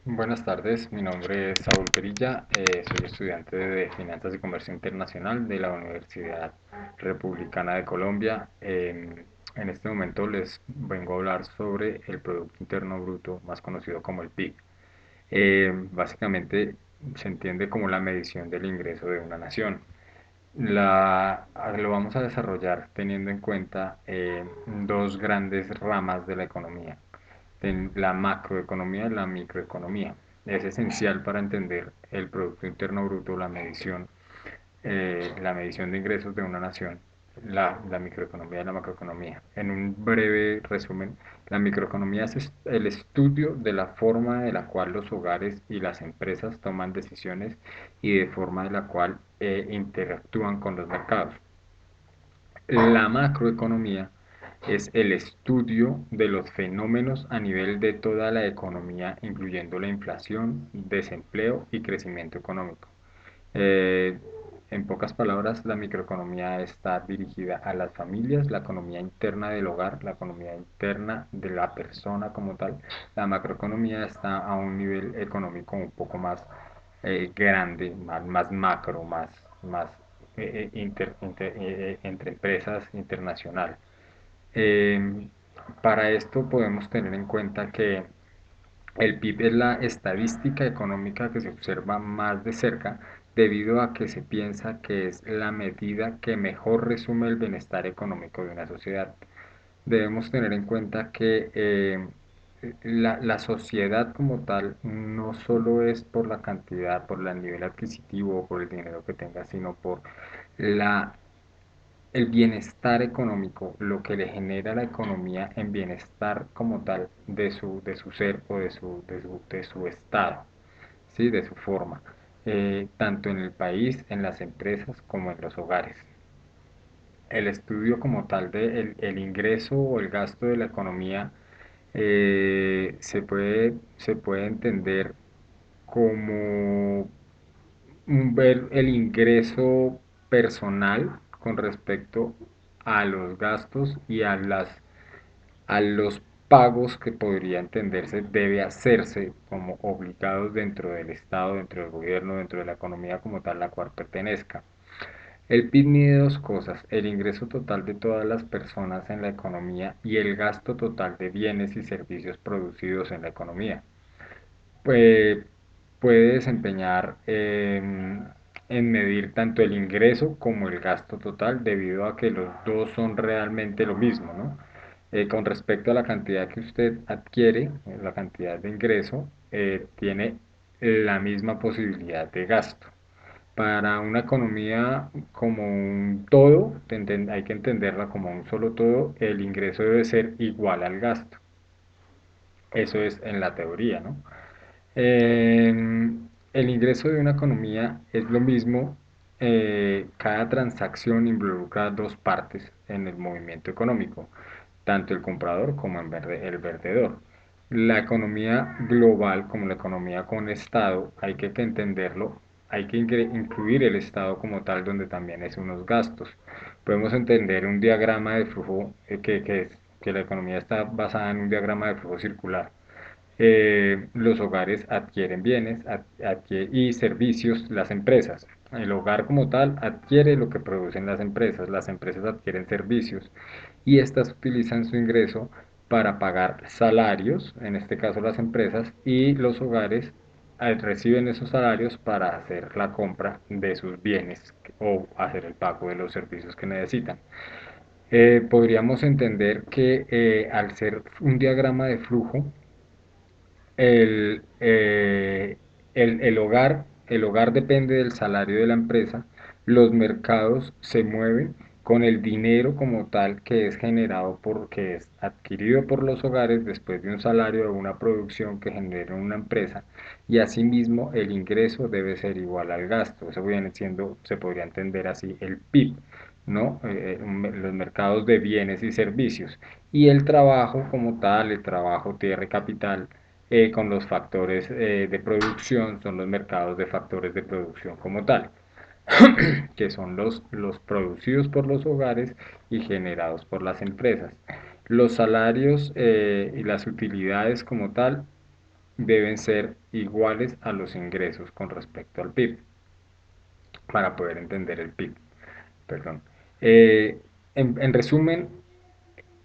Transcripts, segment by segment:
Buenas tardes, mi nombre es Saúl Perilla, soy estudiante de Finanzas y Comercio Internacional de la Universidad Republicana de Colombia. En este momento les vengo a hablar sobre el Producto Interno Bruto, más conocido como el PIB. Básicamente se entiende como la medición del ingreso de una nación. Lo vamos a desarrollar teniendo en cuenta dos grandes ramas de la economía, la macroeconomía y la microeconomía. Es esencial para entender el Producto Interno Bruto, la medición de ingresos de una nación, la microeconomía y la macroeconomía. En un breve resumen, la microeconomía es el estudio de la forma de la cual los hogares y las empresas toman decisiones y de forma de la cual interactúan con los mercados. La macroeconomía es el estudio de los fenómenos a nivel de toda la economía, incluyendo la inflación, desempleo y crecimiento económico. Eh, en pocas palabras, la microeconomía está dirigida a las familias, la economía interna del hogar, la economía interna de la persona como tal. La macroeconomía está a un nivel económico un poco más grande, más macro, más entre empresas internacional. Eh, para esto podemos tener en cuenta que el PIB es la estadística económica que se observa más de cerca debido a que se piensa que es la medida que mejor resume el bienestar económico de una sociedad. Debemos tener en cuenta que la sociedad como tal no solo es por la cantidad, por el nivel adquisitivo o por el dinero que tenga, sino por la el bienestar económico, lo que le genera la economía en bienestar como tal de su ser o de su estado, ¿sí? De su forma, tanto en el país, en las empresas como en los hogares. El estudio como tal de el ingreso o el gasto de la economía se puede entender como ver el ingreso personal con respecto a los gastos y a los pagos que podría entenderse debe hacerse como obligados dentro del Estado, dentro del gobierno, dentro de la economía como tal la cual pertenezca. El PIB mide dos cosas, el ingreso total de todas las personas en la economía y el gasto total de bienes y servicios producidos en la economía. Pues, puede desempeñar en medir tanto el ingreso como el gasto total debido a que los dos son realmente lo mismo, ¿no? Con respecto a la cantidad que usted adquiere, la cantidad de ingreso, tiene la misma posibilidad de gasto. Para una economía como un todo, hay que entenderla como un solo todo, el ingreso debe ser igual al gasto. Eso es en la teoría, ¿no? El ingreso de una economía es lo mismo, cada transacción involucra dos partes en el movimiento económico, tanto el comprador como el vendedor. La economía global, como la economía con Estado, hay que entenderlo, hay que incluir el Estado como tal, donde también es unos gastos. Podemos entender un diagrama de flujo, que la economía está basada en un diagrama de flujo circular. Los hogares adquieren bienes y servicios, las empresas. El hogar como tal adquiere lo que producen las empresas adquieren servicios y estas utilizan su ingreso para pagar salarios, en este caso las empresas, y los hogares reciben esos salarios para hacer la compra de sus bienes o hacer el pago de los servicios que necesitan. Podríamos entender que al ser un diagrama de flujo, el, eh, el hogar depende del salario de la empresa, los mercados se mueven con el dinero como tal que es generado que es adquirido por los hogares después de un salario o una producción que genera una empresa y asimismo el ingreso debe ser igual al gasto. Eso viene siendo, se podría entender así, el PIB. ¿No? Los mercados de bienes y servicios y el trabajo como tal, el trabajo tierra y capital, con los factores de producción, son los mercados de factores de producción como tal, que son los producidos por los hogares y generados por las empresas. Los salarios y las utilidades como tal deben ser iguales a los ingresos con respecto al PIB, para poder entender el PIB. Perdón. Eh, en resumen,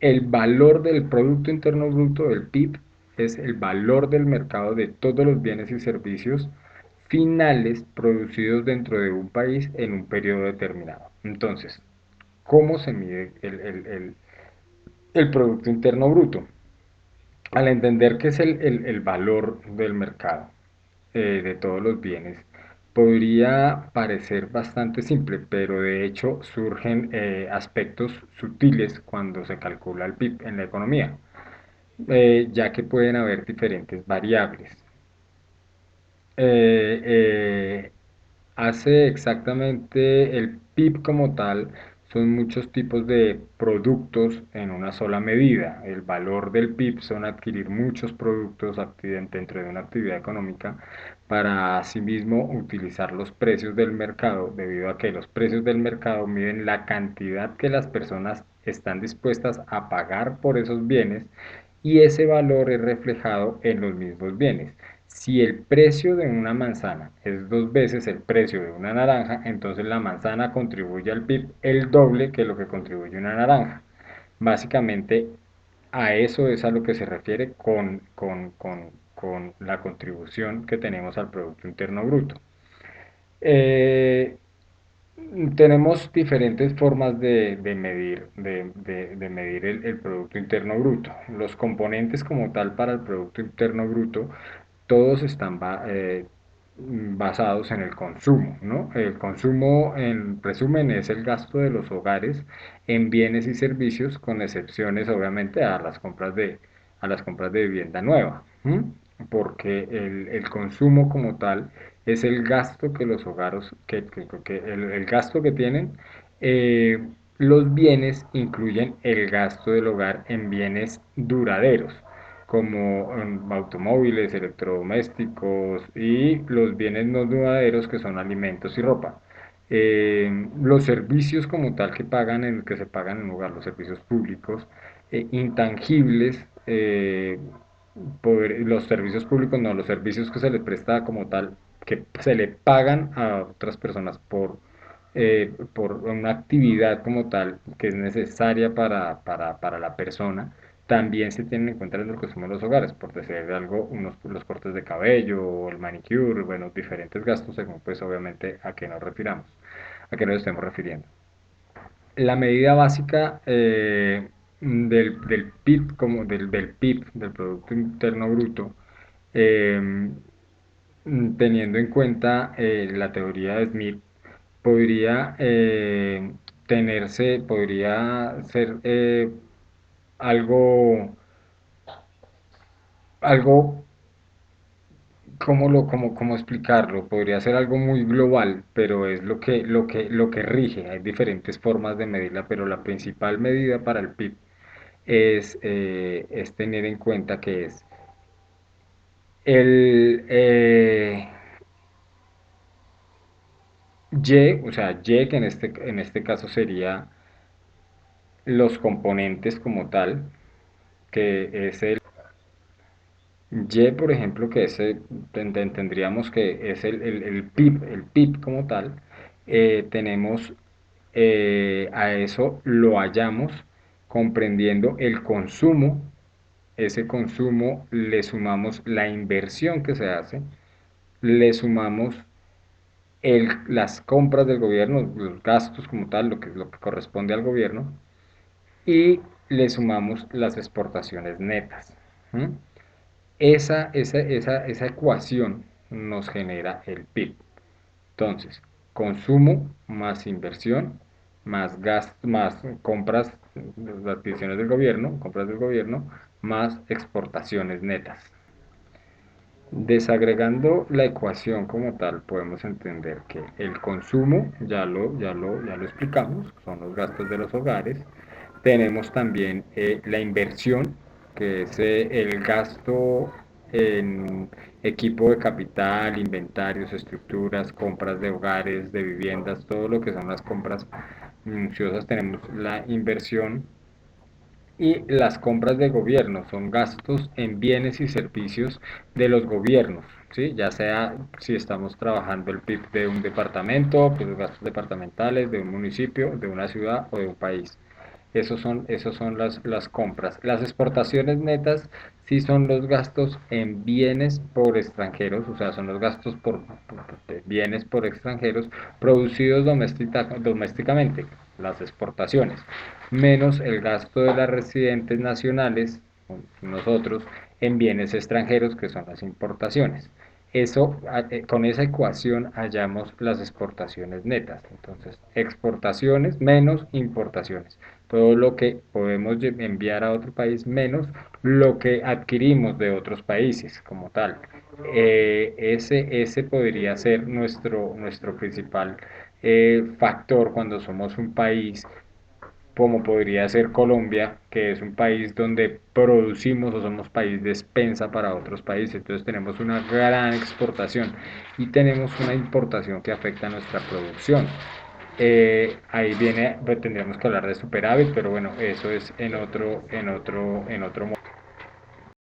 el valor del Producto Interno Bruto, del PIB, es el valor del mercado de todos los bienes y servicios finales producidos dentro de un país en un periodo determinado. Entonces, ¿cómo se mide el Producto Interno Bruto? Al entender que es el valor del mercado de todos los bienes, podría parecer bastante simple, pero de hecho surgen aspectos sutiles cuando se calcula el PIB en la economía, ya que pueden haber diferentes variables. Eh, eh, Hace exactamente el PIB como tal, son muchos tipos de productos en una sola medida. El valor del PIB son adquirir muchos productos dentro de una actividad económica para asimismo utilizar los precios del mercado, debido a que los precios del mercado miden la cantidad que las personas están dispuestas a pagar por esos bienes, y ese valor es reflejado en los mismos bienes. Si el precio de una manzana es 2 veces el precio de una naranja, entonces la manzana contribuye al PIB el doble que lo que contribuye una naranja. Básicamente a eso es a lo que se refiere con la contribución que tenemos al Producto Interno Bruto. Eh, Tenemos diferentes formas de medir el Producto Interno Bruto. Los componentes como tal para el Producto Interno Bruto, todos están basados en el consumo, ¿no? El consumo, en resumen, es el gasto de los hogares en bienes y servicios, con excepciones, obviamente, a las compras de vivienda nueva, ¿m? Porque el consumo como tal es el gasto que los hogares, el gasto que tienen. eh, los bienes incluyen el gasto del hogar en bienes duraderos, como automóviles, electrodomésticos, y los bienes no duraderos, que son alimentos y ropa. Los servicios como tal que se pagan en un hogar, los servicios públicos, intangibles, los servicios públicos no, los servicios que se le presta como tal, que se le pagan a otras personas por una actividad como tal que es necesaria para la persona, también se tienen en cuenta en el consumo de los hogares, por decir algo, los cortes de cabello, el manicure, bueno, diferentes gastos según pues obviamente a qué nos refiramos, a qué nos estemos refiriendo. La medida básica del PIB, del PIB, del Producto Interno Bruto, eh, teniendo en cuenta la teoría de Smith, podría podría ser algo, algo, cómo explicarlo? Podría ser algo muy global, pero es lo que rige. Hay diferentes formas de medirla, pero la principal medida para el PIB es tener en cuenta que es el Y, o sea, Y, que en este caso sería los componentes como tal, que es el Y, por ejemplo, que tendríamos que es el PIB como tal. Tenemos a eso lo hallamos comprendiendo el consumo. Ese consumo le sumamos la inversión que se hace, le sumamos las compras del gobierno, los gastos como tal, lo que corresponde al gobierno, y le sumamos las exportaciones netas. ¿Mm? Esa ecuación nos genera el PIB. Entonces, consumo más inversión, más gasto, más compras, las adquisiciones del gobierno, compras del gobierno, más exportaciones netas. Desagregando la ecuación como tal, podemos entender que el consumo, ya lo explicamos, son los gastos de los hogares. Tenemos también la inversión, que es el gasto en equipo de capital, inventarios, estructuras, compras de hogares, de viviendas, todo lo que son las compras minuciosas. Tenemos la inversión Y las compras de gobierno son gastos en bienes y servicios de los gobiernos, ¿sí? Ya sea si estamos trabajando el PIB de un departamento, pues los gastos departamentales, de un municipio, de una ciudad o de un país. Esos son las compras. Las exportaciones netas sí son los gastos en bienes por extranjeros, o sea, son los gastos por bienes por extranjeros producidos domésticamente, las exportaciones, menos el gasto de las residentes nacionales, nosotros, en bienes extranjeros, que son las importaciones. Con esa ecuación hallamos las exportaciones netas. Entonces, exportaciones menos importaciones. Todo lo que podemos enviar a otro país menos lo que adquirimos de otros países como tal. Ese podría ser nuestro principal factor cuando somos un país como podría ser Colombia, que es un país donde producimos o somos país despensa para otros países. Entonces tenemos una gran exportación y tenemos una importación que afecta a nuestra producción. Ahí viene, pues, tendríamos que hablar de superávit, pero bueno, eso es en otro momento.